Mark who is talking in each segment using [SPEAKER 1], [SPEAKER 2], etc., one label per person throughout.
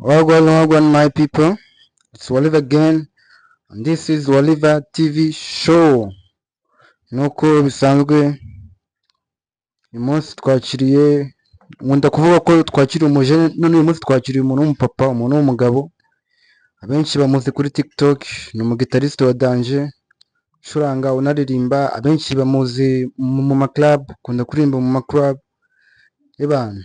[SPEAKER 1] Wagwan, my people. It's Waliva again, and this is Waliva TV show. Nuko bisanzwe, uyu munsi twakiriye, nkunda kuvuga ko twakiriye umujene, none uyu munsi twakiriye umuntu w'umupapa, umuntu w'umugabo. Abenshi bamuzi kuri TikTok, ni umugitariste wa Danger, ucuranga, unaririmba. Abenshi bamuzi mu maclub, akunda kuririmba mu maclub. Ebana,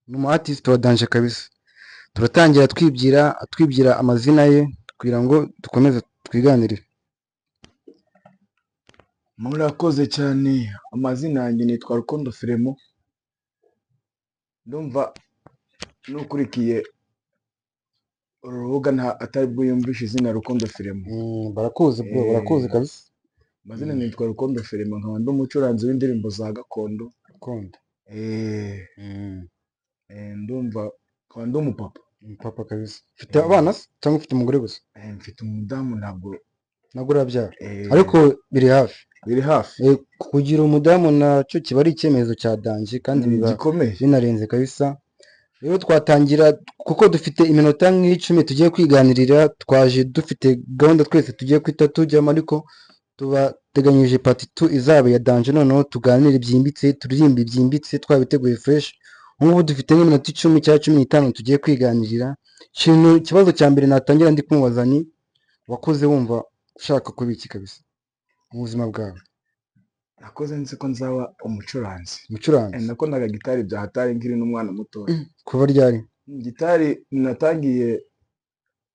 [SPEAKER 1] ni umu artist wa Danger kabisa. Turatangira twibwira amazina ye kugira ngo dukomeze twiganirire.
[SPEAKER 2] Murakoze cyane. Amazina yanjye nitwa Rukundo Firemo. Ndumva nukurikiye urubuga nta atari bwiyumvishe izina Rukundo Firemo.
[SPEAKER 1] Barakuzi bro, barakuzi kabisa.
[SPEAKER 2] Amazina nitwa Rukundo Firemo, nkaba ndi umucuranzi w'indirimbo za gakondo.
[SPEAKER 1] Gakondo.
[SPEAKER 2] Ndumva nkaba ndi umupapa.
[SPEAKER 1] Papa kabisa. Ufite abana cyangwa ufite umugore gusa?
[SPEAKER 2] Mfite umudamu ntabwo
[SPEAKER 1] urabyara. Ariko biri hafi.
[SPEAKER 2] Biri hafi.
[SPEAKER 1] Kugira umudamu nacyo kiba ari icyemezo cya Danger kandi biba binarenze kabisa. Rero twatangira kuko dufite iminota nk'icumi tugiye kwiganirira, twaje dufite gahunda twese tugiye kwita tujyamo, ariko tubateganyije part 2 izaba ya Danger, noneho tuganire byimbitse, turirimbe byimbitse, twabiteguye fresh. Nk'ubu dufite nk'iminota 10 cyangwa 15 tugiye kwiganirira. Ikibazo cya mbere natangira ndi kumubaza ni, wakoze wumva ushaka kuba iki kabisa mu buzima bwawe?
[SPEAKER 2] Nakoze nzi ko nzaba umucuranzi.
[SPEAKER 1] Nakundaga
[SPEAKER 2] gitari bya hatari nkiri n'umwana muto.
[SPEAKER 1] Kuva ryari?
[SPEAKER 2] Gitari natangiye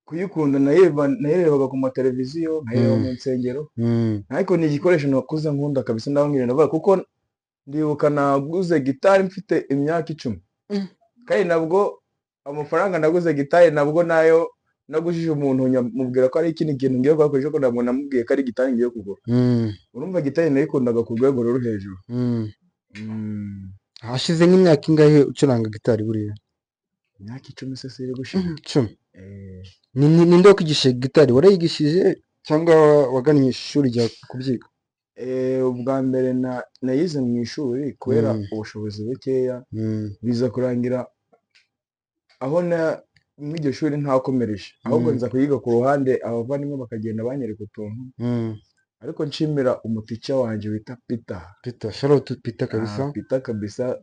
[SPEAKER 2] kuyikunda, nayirebaga ku mateleviziyo, nkayireba mu nsengero. Ariko ni igikoresho nakuze nkunda kabisa, ndababwira ndavuga kuko ndibuka naguze gitari mfite imyaka 10. Kandi nabwo amafaranga naguze gitari nabwo nayo nagujije umuntu mubwira ko ari ikindi kintu ngiye kwakoresha, ko nabwo namubwiye ko ari gitari ngiye kugura. Urumva gitari nayikundaga ku rwego ruri hejuru.
[SPEAKER 1] Hashize nk'imyaka ingahe ucuranga gitari buriya?
[SPEAKER 2] Imyaka 10 se siri gushira.
[SPEAKER 1] 10. Ninde wakwigisha gitari? Warayigishije cyangwa wagannye ishuri rya kubyiga?
[SPEAKER 2] Ubwa mbere nayize mu ishuri kubera ubushobozi bukeya, biza kurangira aho muri iryo shuri ntakomereje, ahubwo nza kuyiga ku ruhande, abavandimwe bakagenda banyereka utuntu. Ariko nshimira umuticha wanje wita Peter.
[SPEAKER 1] Shout out to Peter kabisa.
[SPEAKER 2] Peter kabisa.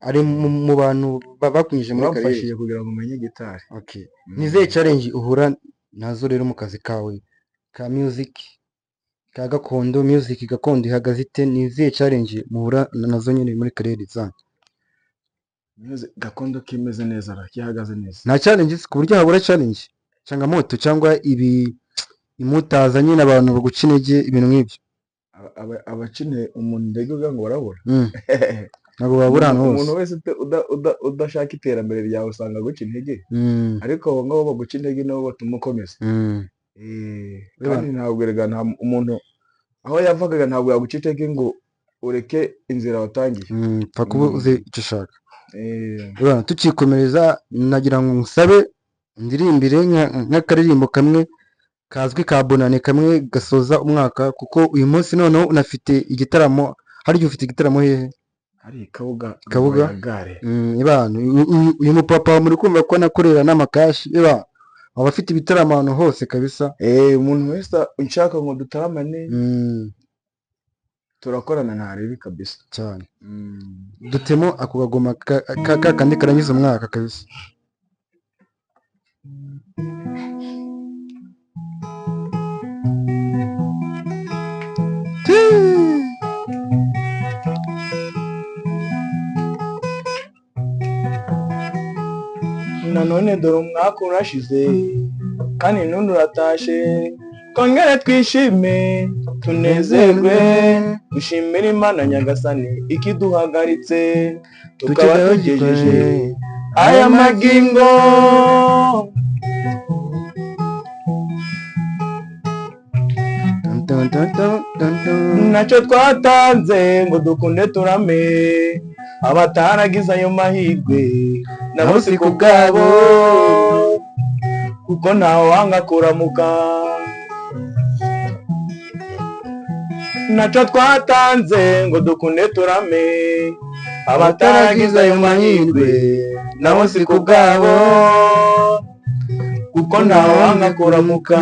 [SPEAKER 1] Ari mu bantu bakunyije muri karere,
[SPEAKER 2] bamfashije kugira ngo umenye gitari.
[SPEAKER 1] Okay. Nizeye challenge uhura nazo rero mu kazi kawe ka music, ka gakondo, music gakondo ihagaze ite? Nizeye challenge muhura nazo nyine muri karere zanyu?
[SPEAKER 2] Gakondo kimeze neza, rakihagaze neza.
[SPEAKER 1] Nta challenges ku buryo habura challenge cyangwa moto cyangwa ibi imutaza nyine abantu baguca intege, ibintu nk'ibyo?
[SPEAKER 2] Abacine umuntu ndego ngo barabura.
[SPEAKER 1] Ntabwo babura hano hose.
[SPEAKER 2] Umuntu wese udashaka iterambere ryawe usanga guca intege. Ariko abo ngabo baguca intege nabo batuma ukomeza. Kandi ntabwo nta umuntu aho yavaga ntabwo yaguca intege ngo ureke inzira watangiye.
[SPEAKER 1] Pfa kuba uzi icyo ushaka. Tukikomereza, nagira ngo nsabe ndirimbire nk'akaririmbo kamwe kazwi ka bonane, kamwe gasoza umwaka, kuko uyu munsi noneho unafite igitaramo. Harya ufite igitaramo hehe?
[SPEAKER 2] Hari Kabuga gare.
[SPEAKER 1] Uyu mupapa muri kumva ko nakorera n'amakashi, aba afite ibitaramo ahantu hose kabisa.
[SPEAKER 2] Umuntu wese unshaka ngo dutaramane turakorana ntarebe kabisa
[SPEAKER 1] cyane. Dutemo ako kagoma kandi karangiza umwaka kabisa.
[SPEAKER 2] Nanone dore umwaka urashize kandi n'undi uratashe, twongere twishime tunezerwe, dushimire Imana Nyagasani ikiduhagaritse tukaba tugejeje aya magingo. Nacyo twatanze ngo dukunde turame, abataragize ayo mahirwe nabo si ku bwabo, kuko ntawe wanga kuramuka. Nacyo twatanze ngo dukunde turame, abataragize ayo mahirwe nabo si ku bwabo, kuko ntawanga kuramuka.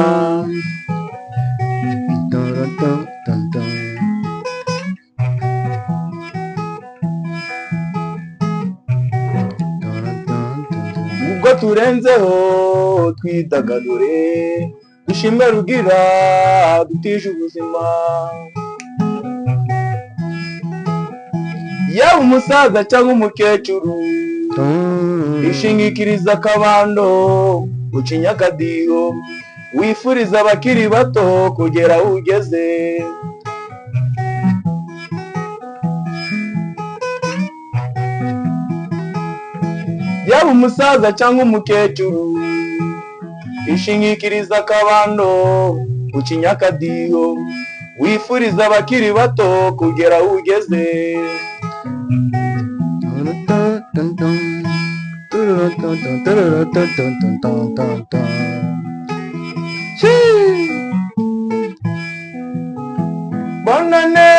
[SPEAKER 2] ubwo turenzeho twidagadure, dushime rugira dutije ubuzima. yaba umusaza cyangwa umukecuru, ishingikiriza akabando ucinya akadiho, wifuriza abakiri bato kugera aho ugeze. yaba umusaza cyangwa umukecuru, ishingikiriza akabando ucinya akadiho, wifuriza abakiri bato kugera aho ugeze. bonane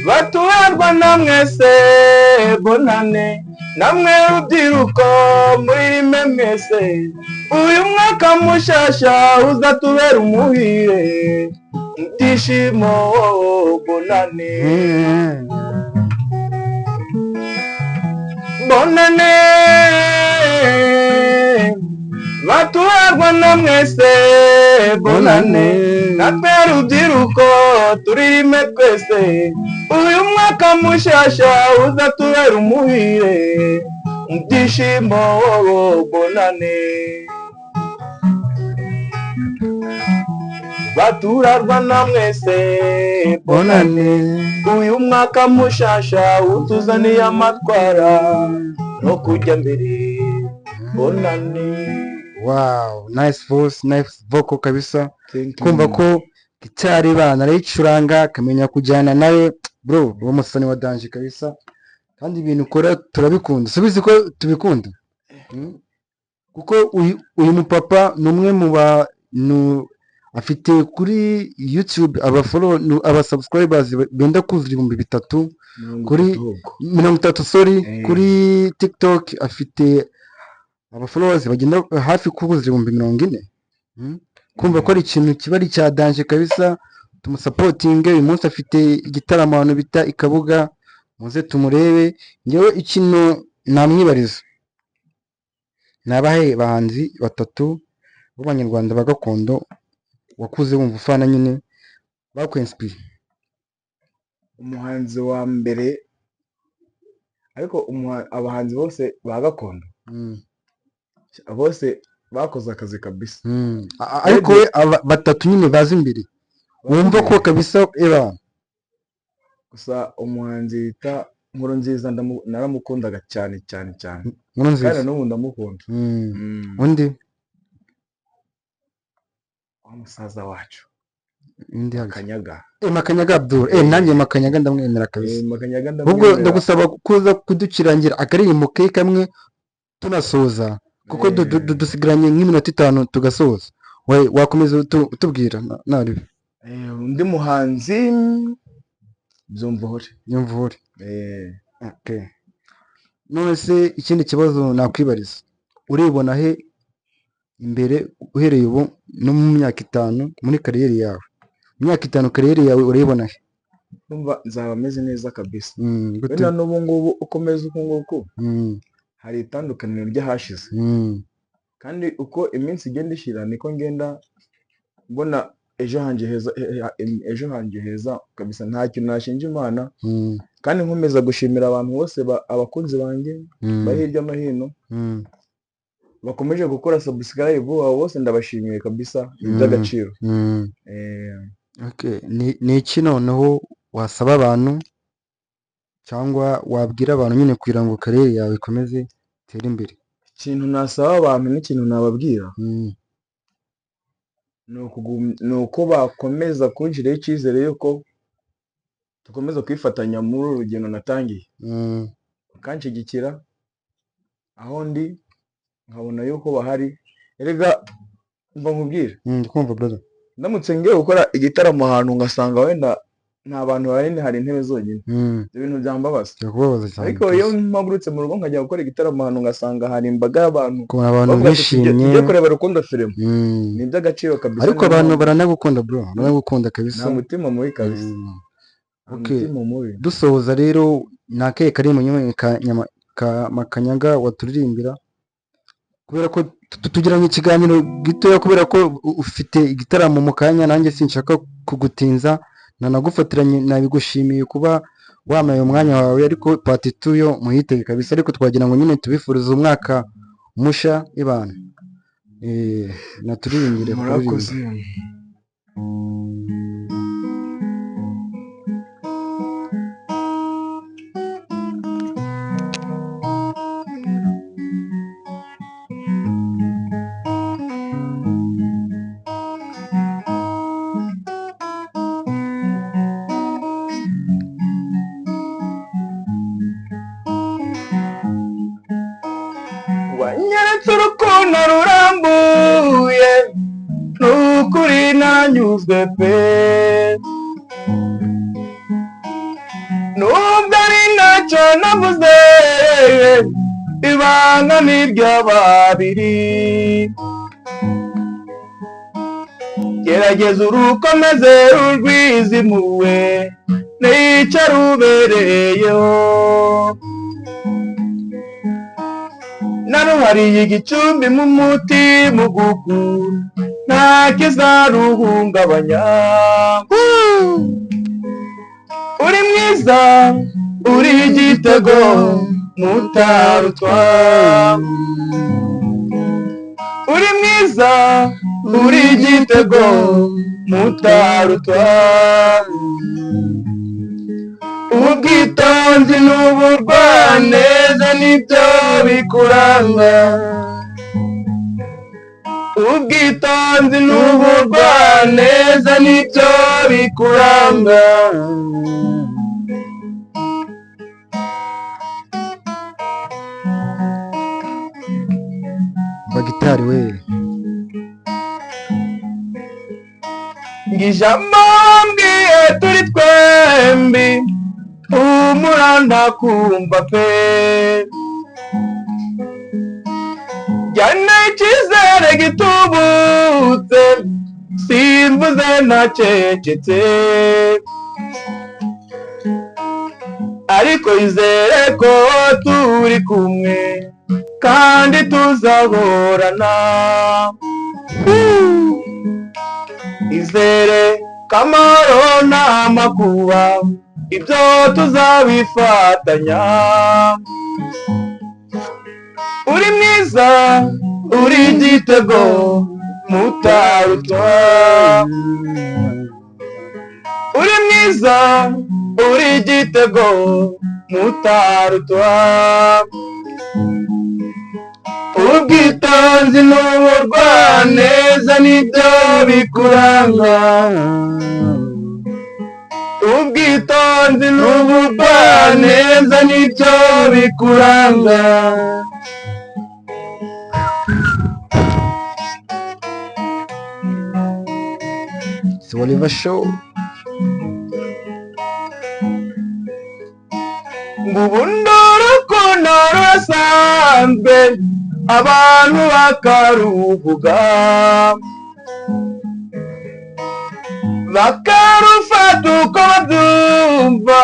[SPEAKER 2] batuye Rwanda mwese, bonane namwe rubyiruko muririme mwese, uyu mwaka mushasha uzatubera umuhire, ibyishimo bonane. bonane batuye Rwanda mwese, bonane natwe rubyiruko turirime twese, uyu mwaka mushasha uzatubera umuhire, ibyishimo bonane. batura Rwanda mwese, bonane uyu mwaka mushasha utuzaniye amatwara no kujya mbere, bonane.
[SPEAKER 1] Wow, nice voice, nice vocal kabisa. Kumva ko gitari bana arayicuranga akamenya kujyana nawe, bro uwo musani wa danje kabisa, kandi ibintu ukora turabikunda, subizi ko tubikunda. kuko uyu mupapa ni umwe mu bantu afite kuri YouTube aba subscribers benda kuzuza 300 kuri 30, sorry, kuri TikTok afite aba followers bagenda hafi kubuza 40,000. kumva ko ari ikintu kiba ari cya danje kabisa, tumusapotinge. uyu munsi afite igitaramo abantu bita Ikabuga, muze tumurebe. ngewe ikintu namwibariza, nabahe bahanzi 3 b'abanyarwanda bagakondo wakuze wumva ufana nyine bakwenspire.
[SPEAKER 2] umuhanzi wa mbere, ariko abahanzi bose bagakondo bose bakoze akazi kabisa.
[SPEAKER 1] ariko we 3 nyine bazi imbere wumva ko kabisa era.
[SPEAKER 2] gusa umuhanzi yita Nkurunziza naramukundaga cyane cyane cyane,
[SPEAKER 1] Nkurunziza
[SPEAKER 2] kandi n'ubu ndamukunda.
[SPEAKER 1] undi
[SPEAKER 2] umusaza wacu
[SPEAKER 1] undi
[SPEAKER 2] Makanyaga,
[SPEAKER 1] Makanyaga Abdul, nanjye Makanyaga ndamwemera kabisa.
[SPEAKER 2] Makanyaga
[SPEAKER 1] ubwo ndagusaba kuza kudukirangira akaririmbo ke kamwe tunasoza, kuko dusigaranye nk'iminota 5 tugasoza. wakomeza utubwira nari
[SPEAKER 2] undi muhanzi Byumvuhore.
[SPEAKER 1] Okay. none se ikindi kibazo nakwibariza, uribona he imbere uhereye ubu no mu myaka 5 muri kariyeri yawe? mu myaka 5 kariyeri yawe uribona he?
[SPEAKER 2] Numva nzaba meze neza kabisa. Wenda n'ubu ngubu ukomeza uko nguko hari itandukaniro ry'ahashize, kandi uko iminsi igenda ishira niko ngenda mbona ejo hanjye heza kabisa. nta kintu nashinja Imana, kandi nkomeza gushimira abantu bose abakunzi banjye bari hirya no hino bakomeje gukora subscribe, abo bose ndabashimiye kabisa, iby'agaciro.
[SPEAKER 1] Okay, ni iki noneho wasaba abantu cyangwa wabwira abantu nyine kugira ngo kariyeri yawe ikomeze itere imbere?
[SPEAKER 2] Ikintu nasaba abantu n'ikintu nababwira ni uko bakomeza kunshiraho icyizere yuko dukomeza kwifatanya muri uru rugendo natangiye, bakanshyigikira aho ndi, nkabona yuko bahari. Erega mva nkubwire,
[SPEAKER 1] kumva brother,
[SPEAKER 2] ndamutse ngiye gukora igitaramo ahantu ngasanga wenda nta bantu bahari, hari intebe zonyine. Ibyo bintu byambabaza.
[SPEAKER 1] Birakubabaza cyane
[SPEAKER 2] Ariko iyo mpagurutse mu rugo nkajya gukora igitaramo ahantu ngasanga hari imbaga y'abantu
[SPEAKER 1] kubona abantu
[SPEAKER 2] bavuga ati
[SPEAKER 1] bishimye
[SPEAKER 2] tujye kureba Rukundo film, ni iby'agaciro kabisa.
[SPEAKER 1] ariko abantu baranagukunda bro, baranagukunda kabisa.
[SPEAKER 2] nta mutima mubi kabisa.
[SPEAKER 1] Okay,
[SPEAKER 2] Umutima mubi.
[SPEAKER 1] dusoza rero ni akahe kari mu Makanyaga waturirimbira, kubera ko tugiranye ikiganiro gitoya, kubera ko ufite igitaramo mu kanya, nanjye sinshaka kugutinza, nanagufatiranye, nabigushimiye kuba wamaye umwanya wawe, ariko part 2 yo muhitege kabisa. Ariko twagira ngo nyine tubifurize umwaka musha ibana, naturirimbire
[SPEAKER 2] Murakoze. Wanyeretse urukundo rurambuye, nukuri nanyuzwe pe, nubwo ari ntacyo navuze, ibanga ni iry'ababiri. Gerageza urukomeze urwizimuwe, nicyo rubereyeho. Naruhariye igicumbi mu mutima ugukunda, nta kizaruhungabanya. Uri mwiza, uri igitego mutarutwa. Uri mwiza, uri igitego mutarutwa. Ubwitonzi n'ubugwaneza nibyo bikuranga. Ubwitonzi n'ubugwaneza nibyo bikuranga.
[SPEAKER 1] bagitari we,
[SPEAKER 2] Ngijambo mbwiye turi twembi, humura ndakumva pe. Jyana icyizere gitubutse, simvuze ntacecetse. Ariko izere ko turi kumwe, kandi tuzahorana. Izere kamaro n'amakuba, ibyo tuzabifatanya. Uri mwiza, uri igitego mutarutwa. Uri mwiza, uri igitego mutarutwa. Ubwitonzi n'ubugwaneza nibyo bikuranga. Ubwitonzi n'ubugwaneza nibyo bikuranga.
[SPEAKER 1] It's Oliver Show.
[SPEAKER 2] Ngubundi urukundo rusanzwe, abantu bakaruvuga, bakarufata uko babyumva,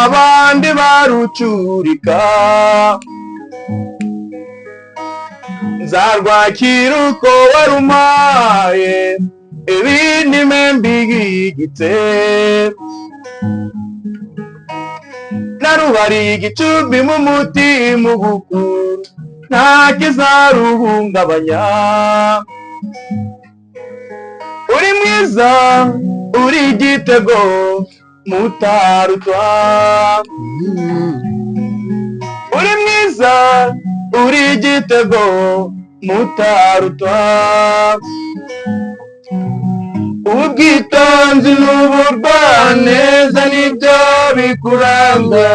[SPEAKER 2] abandi barucurika. Nzarwakira uko warumaye, ibindi mbigigitse. Naruhariye igicumbi mu mutima ugukunda, nta kizaruhungabanya. Uri mwiza, uri igitego mutarutwa. Uri mwiza, uri igitego mutarutwa. Ubwitonzi n'ubugwaneza nibyo bikuranga.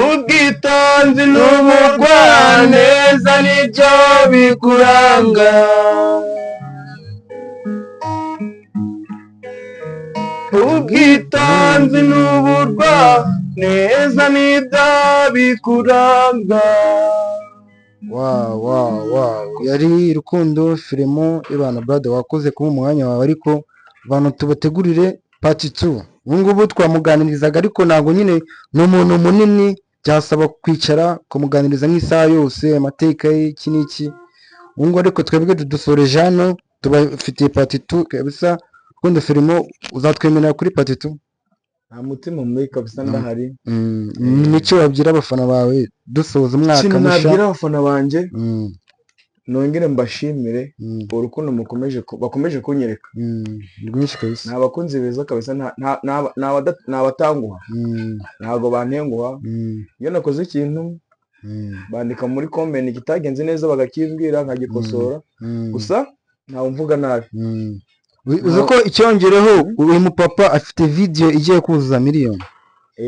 [SPEAKER 2] Ubwitonzi n'ubugwaneza nibyo bikuranga. ubwitanzi n'uburwa neza n'ibyabikuranga.
[SPEAKER 1] Yari Rukundo Filemon ibana brother, wakoze kuba umwanya wawe, ariko abantu tubategurire part 2. Ubu ngubu twamuganirizaga, ariko ntabwo nyine ni umuntu munini, byasaba kwicara kumuganiriza nk'isaha yose amateka ye iki n'iki. Ubu ngubu ariko twebwe dusoreje hano, tubafitiye part 2 kabisa. Rukundo Filemon, uzatwemerera kuri part 2?
[SPEAKER 2] Nta mutima mubi kabisa ndahari.
[SPEAKER 1] Nicyo wabwira abafana bawe dusoza umwaka
[SPEAKER 2] mushya? Nabwira abafana banjye nongere mbashimire urukundo bakomeje kunyereka.
[SPEAKER 1] Rwinshi kabisa.
[SPEAKER 2] Ni abakunzi beza kabisa, ni abatanguha, ntabwo bantenguha. Iyo nakoze ikintu bandika muri comment kitagenze neza bagakimbwira nkagikosora, gusa ntawe mvuga nabi.
[SPEAKER 1] Uzi ko icyongereho uyu mupapa afite video igiye kuzuza miliyoni.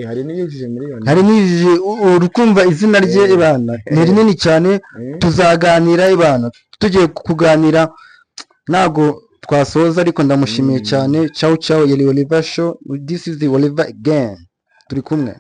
[SPEAKER 2] Hari n'iyujuje miliyoni.
[SPEAKER 1] Hari n'iyujuje, urukumva izina rye ibana ni rinini cyane. Tuzaganira ibana, tugiye kuganira, ntago twasoza, ariko ndamushimiye cyane. Ciao ciao, yari Oliver Show. This is the Oliver again. Turi kumwe.